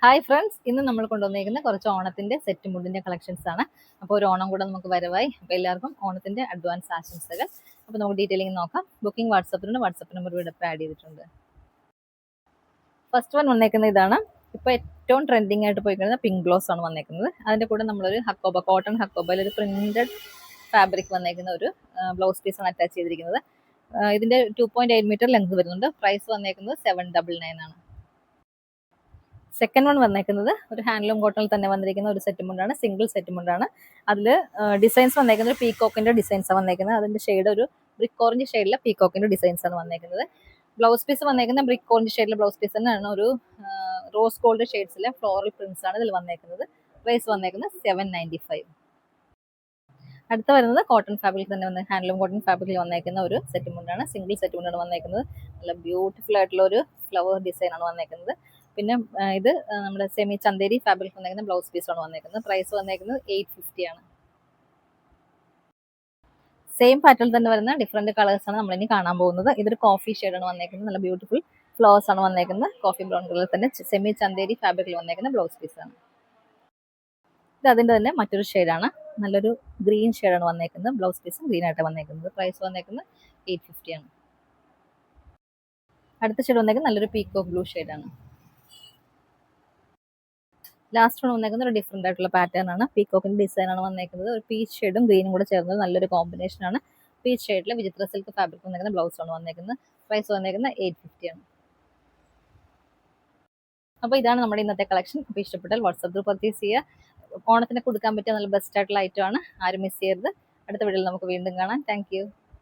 Hi friends, ഇന്ന് നമ്മൾ കൊണ്ടുവന്നിരിക്കുന്ന കുറച്ച് ഓണത്തിന്റെ സെറ്റ് മുണ്ടിന്റെ കളക്ഷൻസ് ആണ്. അപ്പോൾ ഒരു ഓണം കൂടെ നമുക്ക് വരവായി. അപ്പോൾ എല്ലാവർക്കും ഓണത്തിന്റെ അഡ്വാൻസ് ആശംസകൾ. അപ്പോൾ നമുക്ക് ഡീറ്റെയിലിംഗ് നോക്കാം. ബുക്കിംഗ് വാട്സപ്പ് നമ്പർ ഇവിടെ ആഡ് ചെയ്തിട്ടുണ്ട്. ഫസ്റ്റ് വൺ വന്നേക്കുന്ന ഇതാണ്. ഇപ്പോൾ ഏറ്റവും ട്രെൻഡിങ് ആയിട്ട് പോയിക്കുന്നത് പിങ്ക് ഗ്ലോസ് ആണ് വന്നേക്കുന്നത്. അതിന്റെ കൂടെ നമ്മളൊരു ഹക്കോബ, കോട്ടൺ ഹക്കോബയിൽ ഒരു പ്രിന്റഡ് ഫാബ്രിക് വന്നേക്കുന്ന ഒരു ബ്ലൗസ് പീസ് ആണ് അറ്റാച്ച് ചെയ്തിരിക്കുന്നത്. ഇതിന്റെ 2.8 മീറ്റർ ലെങ്ത് വരുന്നുണ്ട്. പ്രൈസ് വന്നേക്കുന്നത് 799 ആണ്. സെക്കൻഡ് വൺ വന്നേക്കുന്നത് ഒരു ഹാൻഡ്ലൂം കോട്ടണിൽ തന്നെ വന്നിരിക്കുന്ന ഒരു സെറ്റ് മുണ്ടാണ്, സിംഗിൾ സെറ്റ് മുണ്ടാണ്. അതിൽ ഡിസൈൻസ് വന്നേക്കുന്നത് ഒരു പീകോക്കിന്റെ ഡിസൈൻസ് ആണ് വന്നേക്കുന്നത്. അതിന്റെ ഷെയ്ഡ് ഒരു ബ്രിക്ക് ഓറഞ്ച് ഷെയ്ഡിലെ പീകോക്കിന്റെ ഡിസൈൻസ് ആണ് വന്നേക്കുന്നത്. ബ്ലൗസ് പീസ് വന്നേക്കുന്ന ബ്രിക്ക് ഓറഞ്ച് ഷെയ്ഡിലെ ബ്ലൗസ് പീസ് തന്നെയാണ്. ഒരു റോസ് ഗോൾഡ് ഷെയ്ഡ്സിലെ ഫ്ലോറൽ പ്രിന്റ്സ് ആണ് ഇതിൽ വന്നേക്കുന്നത്. പ്രൈസ് വന്നേക്കുന്നത് 795. അടുത്ത വരുന്നത് കോട്ടൺ ഫാബ്രിക് തന്നെ വന്ന ഹാൻഡ്ലൂം കോട്ടൺ ഫാബ്രിക്കിൽ വന്നേക്കുന്ന ഒരു സെറ്റ് മുണ്ടാണ്, സിംഗിൾ സെറ്റ് മുണ്ടാണ് വന്നേക്കുന്നത്. നല്ല ബ്യൂട്ടിഫുൾ ആയിട്ടുള്ള ഒരു ഫ്ലവർ ഡിസൈൻ ആണ് വന്നേക്കുന്നത്. പിന്നെ ഇത് നമ്മുടെ സെമി ചന്തേരി ഫാബ്രിക് വന്നേക്കുന്ന ബ്ലൗസ് പീസ് ആണ് വന്നേക്കുന്നത്. പ്രൈസ് വന്നേക്കുന്നത് 850 ആണ്. സെയിം പാറ്റേൺ തന്നെ വരുന്ന ഡിഫറെന്റ് കളേഴ്സ് ആണ് നമ്മളിനി കാണാൻ പോകുന്നത്. ഇതൊരു കോഫി ഷെയ്ഡാണ് വന്നേക്കുന്നത്. നല്ല ബ്യൂട്ടിഫുൾ ഫ്ലവേഴ്സ് ആണ് വന്നേക്കുന്നത്. കോഫി ബ്രൗൺ കളറിൽ തന്നെ സെമി ചന്തേരി ഫാബ്രിക്കിൽ വന്നേക്കുന്ന ബ്ലൗസ് പീസ് ആണ്. ഇത് അതിന്റെ തന്നെ മറ്റൊരു ഷെയ്ഡാണ്. നല്ലൊരു ഗ്രീൻ ഷെയ്ഡാണ് വന്നേക്കുന്നത്. ബ്ലൗസ് പീസും ഗ്രീൻ ആയിട്ട് വന്നേക്കുന്നത്. പ്രൈസ് വന്നേക്കുന്നത് 850 ആണ്. അടുത്ത ഷെയ്ഡ് വന്നേക്കുന്നത് നല്ലൊരു പീക്കോക്ക് ബ്ലൂ ഷെയ്ഡാണ്. ലാസ്റ്റ് വൺ വന്നേക്കുന്ന ഒരു ഡിഫറെന്റ് ആയിട്ടുള്ള പാറ്റേൺ ആണ്. പീകോക്കിന്റെ ഡിസൈൻ ആണ് വന്നേക്കുന്നത്. ഒരു പീച്ച് ഷെയ്ഡും ഗ്രീനും കൂടെ ചേർന്നത് നല്ലൊരു കോമ്പിനേഷൻ ആണ്. പീച്ച് ഷെയ്ഡിൽ വിചിത്ര സിൽക്ക് ഫാബ്രിക് വന്നേക്കുന്ന ബ്ലൗസ് ആണ് വന്നേക്കുന്നത്. പ്രൈസ് വന്നേക്കുന്നത് 850 ആണ്. അപ്പോൾ ഇതാണ് നമ്മുടെ ഇന്നത്തെ കളക്ഷൻ. അപ്പോൾ ഇഷ്ടപ്പെട്ടാൽ വാട്സാപ്പിൽ പർച്ചേസ് ചെയ്യുക. ഓണത്തിന് കൊടുക്കാൻ പറ്റിയ നല്ല ബെസ്റ്റ് ആയിട്ടുള്ള ഐറ്റം ആണ്. ആരും മിസ് ചെയ്യരുത്. അടുത്ത വീഡിയോയിൽ നമുക്ക് വീണ്ടും കാണാം. താങ്ക്